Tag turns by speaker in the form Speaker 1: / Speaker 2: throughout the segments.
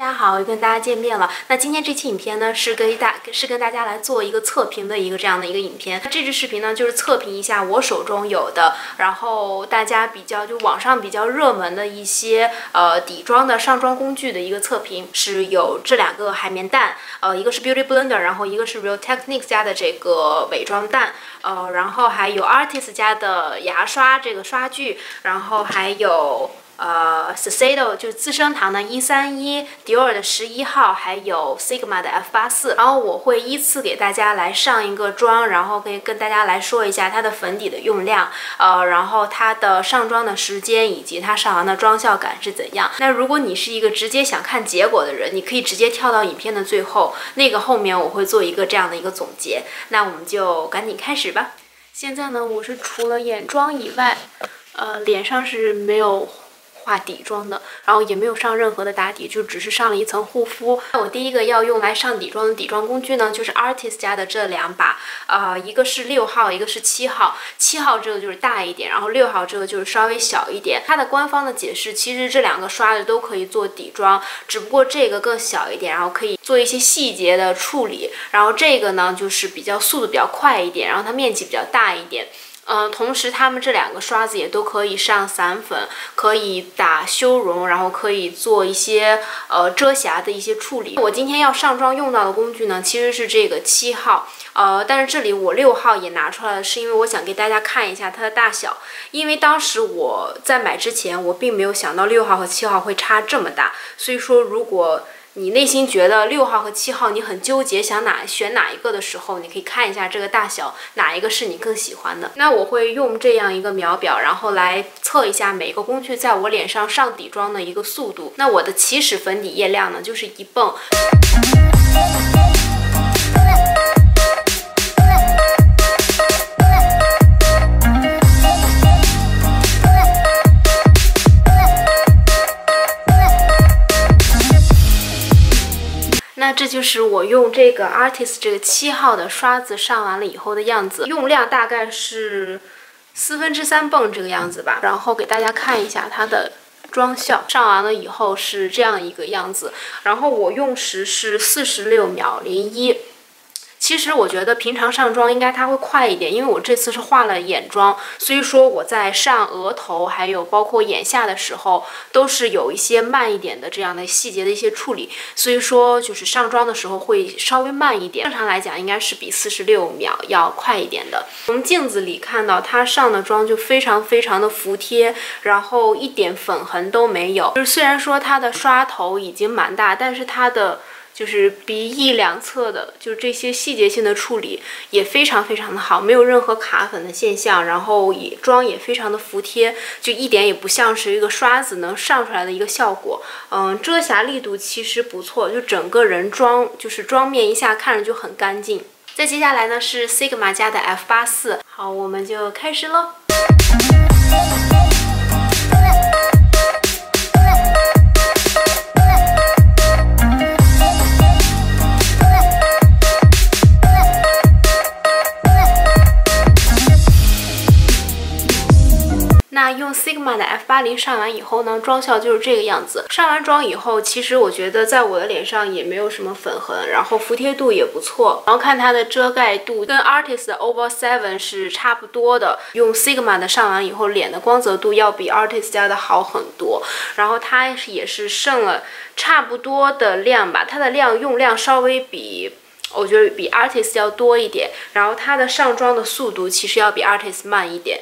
Speaker 1: 大家好，又跟大家见面了。那今天这期影片呢，是跟大家来做一个测评的这样的一个影片。这支视频呢，就是测评一下我手中有的，然后大家网上比较热门的一些底妆的上妆工具的一个测评，是有这2个海绵蛋，一个是 Beauty Blender， 然后一个是 Real Techniques 家的这个伪装蛋，然后还有 Artist 家的牙刷这个刷具，然后还有。Shiseido 就是资生堂的131，迪奥的11号，还有 Sigma 的 F84。然后我会依次给大家来上一个妆，然后可以跟大家来说一下它的粉底的用量，然后它的上妆的时间以及它上完的妆效感是怎样。那如果你是一个直接想看结果的人，你可以直接跳到影片的最后，那个后面我会做一个这样的一个总结。那我们就赶紧开始吧。现在呢，我是除了眼妆以外，脸上是没有画底妆的，然后也没有上任何的打底，就只是上了一层护肤。那我第一个要用来上底妆的底妆工具呢，就是 Artist 家的这2把，一个是6号，一个是7号。7号这个就是大一点，然后6号这个就是稍微小一点。它的官方的解释，其实这2个刷子都可以做底妆，只不过这个更小一点，然后可以做一些细节的处理，然后这个呢就是速度比较快一点，然后它面积比较大一点。同时它们这2个刷子也都可以上散粉，可以打修容，然后可以做一些遮瑕的一些处理。我今天要上妆用到的工具呢，其实是这个7号，但是这里我6号也拿出来了，是因为我想给大家看一下它的大小。因为当时我在买之前，我并没有想到6号和7号会差这么大，所以说如果你内心觉得6号和7号你很纠结，想选哪一个的时候，你可以看一下这个大小，哪一个是你更喜欢的。那我会用这样一个秒表，然后来测一下每个工具在我脸上上底妆的一个速度。那我的起始粉底液量呢，就是1泵。那这就是我用这个 Artist 这个7号的刷子上完了以后的样子，用量大概是3/4泵这个样子吧。然后给大家看一下它的妆效，上完了以后是这样一个样子。然后我用时是46秒01。其实我觉得平常上妆应该它会快一点，因为我这次是画了眼妆，所以说我在上额头还有包括眼下的时候都是有一些慢一点的这样的细节的一些处理，所以说就是上妆的时候会稍微慢一点。正常来讲应该是比46秒要快一点的。从镜子里看到它上的妆就非常的服帖，然后一点粉痕都没有。就是虽然说它的刷头已经蛮大，但是它的就是鼻翼两侧的，就是这些细节性的处理也非常的好，没有任何卡粉的现象，然后妆也非常的服帖，就一点也不像是一个刷子能上出来的一个效果。遮瑕力度其实不错，就整个人就是妆面一下看着就很干净。再接下来呢是 Sigma 家的 F84， 好，我们就开始咯。那用 Sigma 的 F80 上完以后呢，妆效就是这个样子。上完妆以后，其实我觉得在我的脸上也没有什么粉痕，然后服帖度也不错。然后看它的遮盖度跟 Artist 的 Over 7是差不多的。用 Sigma 的上完以后，脸的光泽度要比 Artist 家的好很多。然后它也是剩了差不多的量吧，它的用量稍微我觉得比 Artist 要多一点，然后它的上妆的速度其实要比 Artist 慢一点，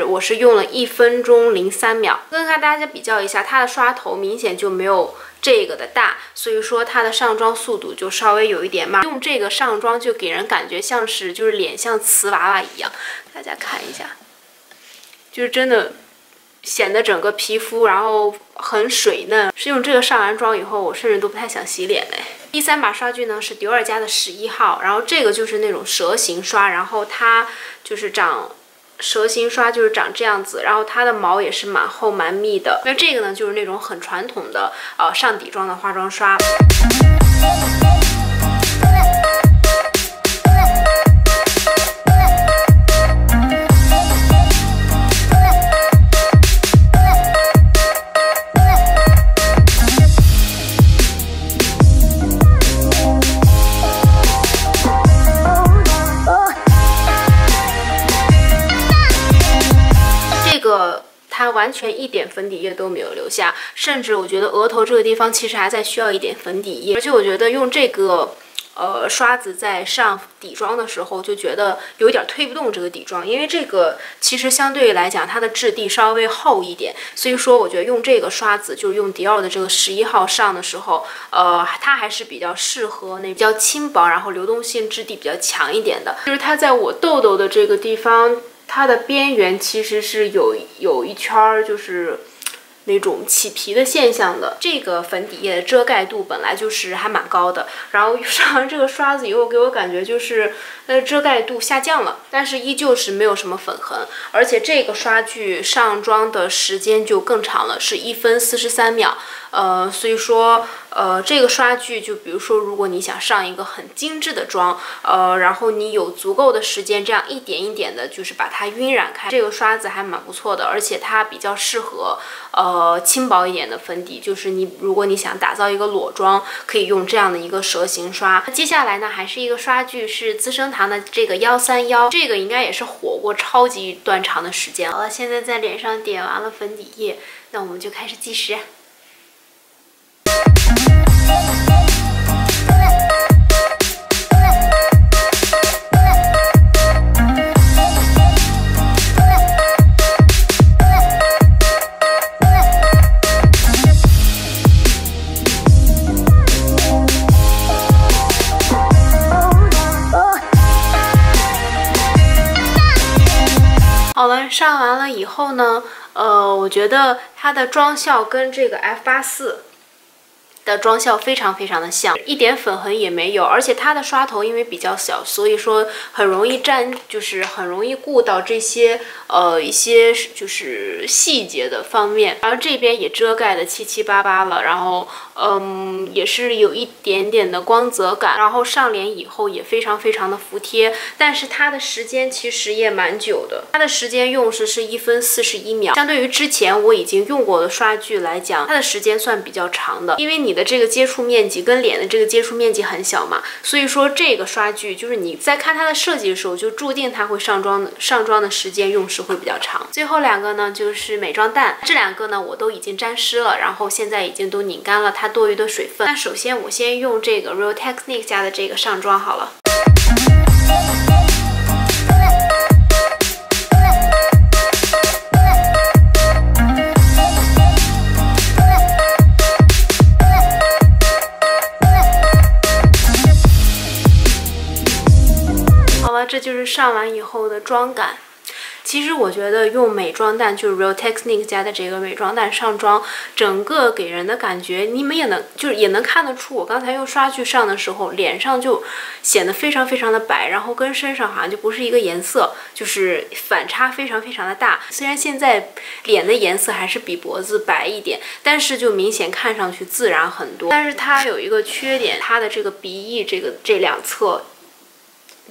Speaker 1: 我是用了1分钟03秒。跟大家比较一下，它的刷头明显就没有这个的大，所以说它的上妆速度就稍微有一点慢。用这个上妆就给人感觉像是就是脸像瓷娃娃一样，大家看一下，就是真的显得整个皮肤然后很水嫩。是用这个上完妆以后，我甚至都不太想洗脸嘞。第3把刷具呢是迪奥家的11号，然后这个就是那种蛇形刷，然后它就是蛇形刷就是长这样子，然后它的毛也是蛮厚蛮密的。那这个呢就是那种很传统的上底妆的化妆刷。完全一点粉底液都没有留下，甚至我觉得额头这个地方其实还在需要一点粉底液，而且我觉得用这个刷子在上底妆的时候就觉得有点推不动这个底妆，因为这个其实相对来讲它的质地稍微厚一点，所以说我觉得用这个刷子就是用迪奥的这个11号上的时候，它还是比较适合那比较轻薄，然后流动性质地比较强一点的。就是它在我痘痘的这个地方，它的边缘其实是有一圈就是那种起皮的现象的。这个粉底液的遮盖度本来就是还蛮高的，然后上完这个刷子以后，给我感觉就是遮盖度下降了，但是依旧是没有什么粉痕，而且这个刷具上妆的时间就更长了，是1分43秒。所以说这个刷具就比如说，如果你想上一个很精致的妆，然后你有足够的时间，这样一点一点的，就是把它晕染开，这个刷子还蛮不错的，而且它比较适合轻薄一点的粉底，就是如果你想打造一个裸妆，可以用这样的一个蛇形刷。接下来呢，还是一个刷具，是资生堂的这个131，这个应该也是火过超级一段长的时间。好了，现在在脸上点完了粉底液，那我们就开始计时。好了，上完了以后呢，我觉得它的妆效跟这个 F84的妆效非常非常的像，一点粉痕也没有，而且它的刷头因为比较小，所以说很容易就是很容易顾到这些一些就是细节的方面，然后这边也遮盖的七七八八了，然后也是有一点点的光泽感，然后上脸以后也非常非常的服帖，但是它的时间其实也蛮久的，它的时间用时是1分41秒，相对于之前我已经用过的刷具来讲，它的时间算比较长的，因为你的这个接触面积跟脸的这个接触面积很小嘛，所以说这个刷具就是你在看它的设计的时候，就注定它会上妆的时间用时会比较长。最后两个呢就是美妆蛋，这两个呢我都已经沾湿了，然后现在已经都拧干了它多余的水分。那首先我先用这个 Real Technique 家的这个上妆好了。这就是上完以后的妆感。其实我觉得用美妆蛋，就是 Real Technique 家的这个美妆蛋上妆，整个给人的感觉，你们也能看得出，我刚才用刷具上的时候，脸上就显得非常非常的白，然后跟身上好像就不是一个颜色，就是反差非常非常的大。虽然现在脸的颜色还是比脖子白一点，但是就明显看上去自然很多。但是它有一个缺点，它的这个鼻翼这两侧，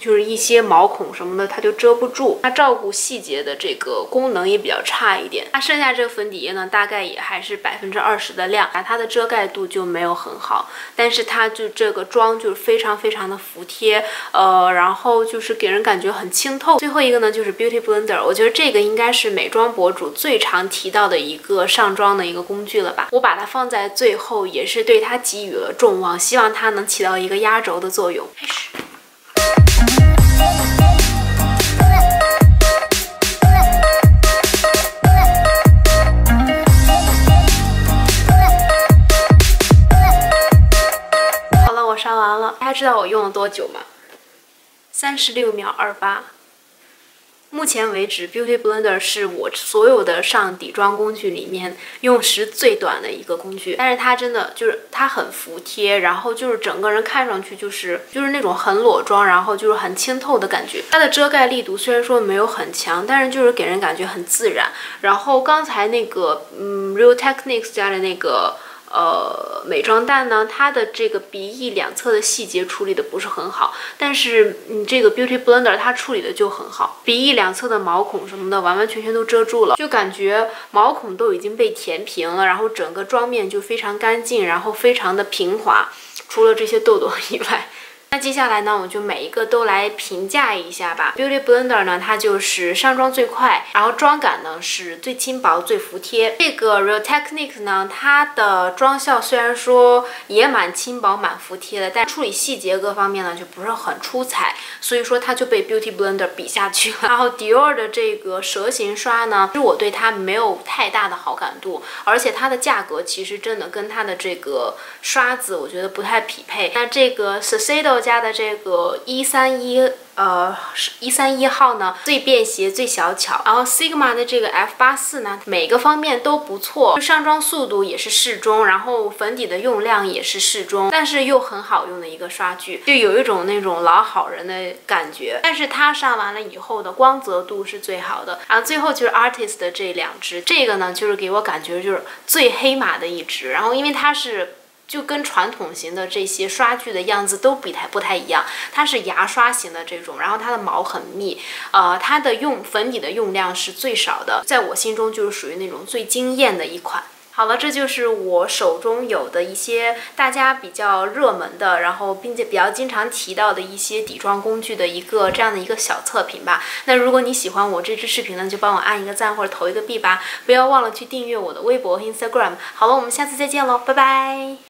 Speaker 1: 就是一些毛孔什么的，它就遮不住，它照顾细节的这个功能也比较差一点。它剩下这个粉底液呢，大概也还是20%的量，它的遮盖度就没有很好，但是它就这个妆就是非常非常的服帖，然后就是给人感觉很清透。最后一个呢就是 Beauty Blender， 我觉得这个应该是美妆博主最常提到的一个上妆的一个工具了吧。我把它放在最后，也是对它给予了重望，希望它能起到一个压轴的作用。开始。好了，我上完了。大家知道我用了多久吗？36秒28。目前为止 ，Beauty Blender 是我所有的上底妆工具里面用时最短的一个工具，但是它真的就是它很服帖，然后就是整个人看上去就是那种很裸妆，然后就是很清透的感觉。它的遮盖力度虽然说没有很强，但是就是给人感觉很自然。然后刚才那个Real Techniques 家的那个美妆蛋呢，它的这个鼻翼两侧的细节处理的不是很好，但是这个 Beauty Blender 它处理的就很好，鼻翼两侧的毛孔什么的完完全全都遮住了，就感觉毛孔都已经被填平了，然后整个妆面就非常干净，然后非常的平滑，除了这些痘痘以外。那接下来呢，我就每一个都来评价一下吧。Beauty Blender 呢，它就是上妆最快，然后妆感呢是最轻薄、最服帖。这个 Real Technique 呢，它的妆效虽然说也蛮轻薄、蛮服帖的，但处理细节各方面呢就不是很出彩，所以说它就被 Beauty Blender 比下去了。然后 Dior 的这个蛇形刷呢，其实我对它没有太大的好感度，而且它的价格其实真的跟它的这个刷子我觉得不太匹配。那这个 Shiseido 家的这个131号呢，最便携最小巧，然后 Sigma 的这个 F84呢，每个方面都不错，上妆速度也是适中，然后粉底的用量也是适中，但是又很好用的一个刷具，就有一种那种老好人的感觉。但是它上完了以后的光泽度是最好的。然后最后就是 Artist 的这2支，这个呢就是给我感觉就是最黑马的一支，然后因为它是。就跟传统型的这些刷具的样子都不太一样，它是牙刷型的这种，然后它的毛很密，它的粉底的用量是最少的，在我心中就是属于那种最惊艳的一款。好了，这就是我手中有的一些大家比较热门的，然后并且比较经常提到的一些底妆工具的这样的一个小测评吧。那如果你喜欢我这支视频呢，就帮我按一个赞或者投一个币吧，不要忘了去订阅我的微博和 Instagram。好了，我们下次再见喽，拜拜。